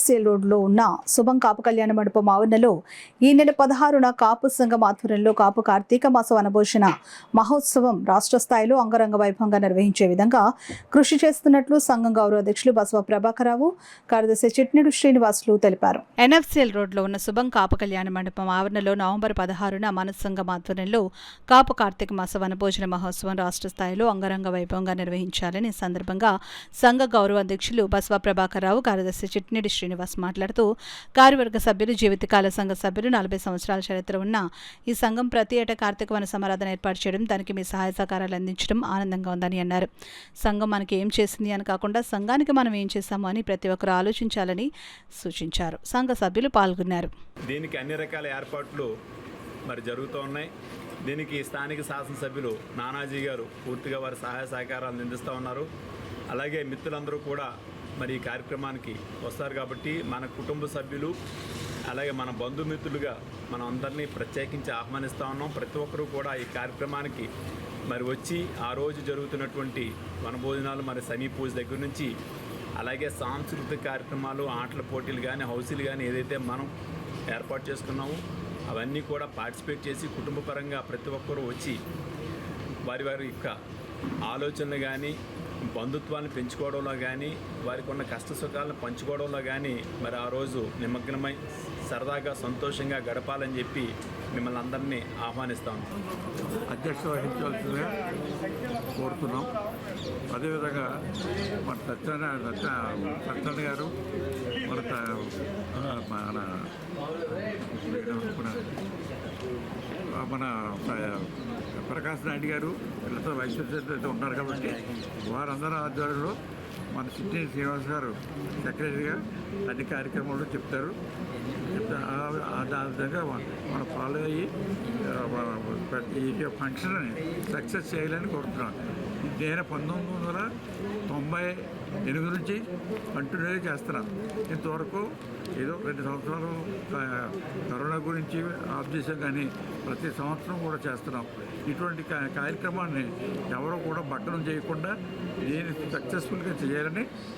NFCL రోడ్లో ఉన్న శుభం కాపు కళ్యాణ మండపం ఆవరణలో ఈ నెల 16న కాపు సంఘం ఆధ్వర్యంలో కాపు కార్తీక మాస వనభోజన మహోత్సవం రాష్ట్ర స్థాయిలో అంగరంగ వైభవంగా నిర్వహించే విధంగా కృషి చేస్తున్నట్లు సంఘం గౌరవ అధ్యక్షులు బసవ ప్రభాకరరావు, కార్యదర్శి చిట్నీడు శ్రీనివాసులు తెలిపారు. ఎన్ఎఫ్సిఎల్ రోడ్లో ఉన్న శుభం కాపు కళ్యాణ మండపం ఆవరణలో నవంబర్ 16న మన సంఘం ఆధ్వర్యంలో కాపు కార్తీక మాస వనభోజన మహోత్సవం రాష్ట్ర స్థాయిలో అంగరంగ వైభవంగా నిర్వహించాలని సందర్భంగా సంఘ గౌరవ అధ్యక్షులు బసవ ప్రభాకరరావు, కార్యదర్శి చిట్నీడి శ్రీనివాస్ మాట్లాడుతూ కార్యవర్గ సభ్యులు, జీవితకాల సంఘ సభ్యులు 40 సంవత్సరాల చరిత్ర ఉన్న ఈ సంఘం ప్రతి ఏటా కార్తీక వన సమారాధన ఏర్పాటు చేయడం, దానికి మీ సహాయ సహకారాలు అందించడం ఆనందంగా ఉందని అన్నారు. సంఘం మనకి ఏం చేసింది అని కాకుండా సంఘానికి మనం ఏం చేశాము అని ప్రతి ఒక్కరు ఆలోచించాలని సూచించారు. సంఘ సభ్యులు పాల్గొన్నారు. దీనికి అన్ని రకాల ఏర్పాట్లు జరుగుతూ ఉన్నాయి. దీనికి స్థానిక శాసనసభ్యులు నానాజీ గారు పూర్తిగా వారి సహాయ సహకారాలు అందిస్తూ ఉన్నారు. అలాగే మిత్రులందరూ కూడా ఈ కార్యక్రమానికి వస్తారు కాబట్టి మన కుటుంబ సభ్యులు అలాగే మన బంధుమిత్రులుగా మనం అందరినీ ప్రత్యేకించి ఆహ్వానిస్తూ ఉన్నాం. ప్రతి ఒక్కరూ కూడా ఈ కార్యక్రమానికి వచ్చి ఆ రోజు జరుగుతున్నటువంటి వనభోజనాలు శమీ పూజ దగ్గర నుంచి అలాగే సాంస్కృతిక కార్యక్రమాలు, ఆటల పోటీలు కానీ, హౌసీలు కానీ ఏదైతే మనం ఏర్పాటు చేసుకున్నామో అవన్నీ కూడా పార్టిసిపేట్ చేసి కుటుంబపరంగా ప్రతి ఒక్కరూ వచ్చి వారి వారి యొక్క ఆలోచనలు కానీ, బంధుత్వాన్ని పెంచుకోవడంలో కానీ, వారికి ఉన్న కష్ట సుఖాలను పంచుకోవడంలో కానీ ఆ రోజు నిమగ్నమై సరదాగా సంతోషంగా గడపాలని చెప్పి మిమ్మల్ని అందరినీ ఆహ్వానిస్తాం. అధ్యక్షత వహించవలసిందిగా కోరుతున్నాం. అదేవిధంగా మన సత్యనారాయణ గారు, మన ప్రకాష్ నాయుడు గారు వీళ్ళతో వైస్ ప్రెసిడెంట్ ఉన్నారు కాబట్టి వారందరూ ఆధ్వర్యంలో మన చిట్టి శ్రీనివాస్ గారు సెక్రటరీగా అన్ని కార్యక్రమాలు చెప్తారు. ఆ విధంగా మనం ఫాలో అయ్యి ఈ ఫంక్షన్ని సక్సెస్ చేయాలని కోరుతున్నాను. నేను 1998 నుంచి కంటిన్యూగా చేస్తున్నాను. ఇంతవరకు ఏదో 2 సంవత్సరాలు కరోనా గురించి ఆఫ్ చేసాం, కానీ ప్రతి సంవత్సరం కూడా చేస్తున్నాం. ఇటువంటి కార్యక్రమాన్ని ఎవరో కూడా బట్టనం చేయకుండా దీన్ని సక్సెస్ఫుల్గా చేయాలని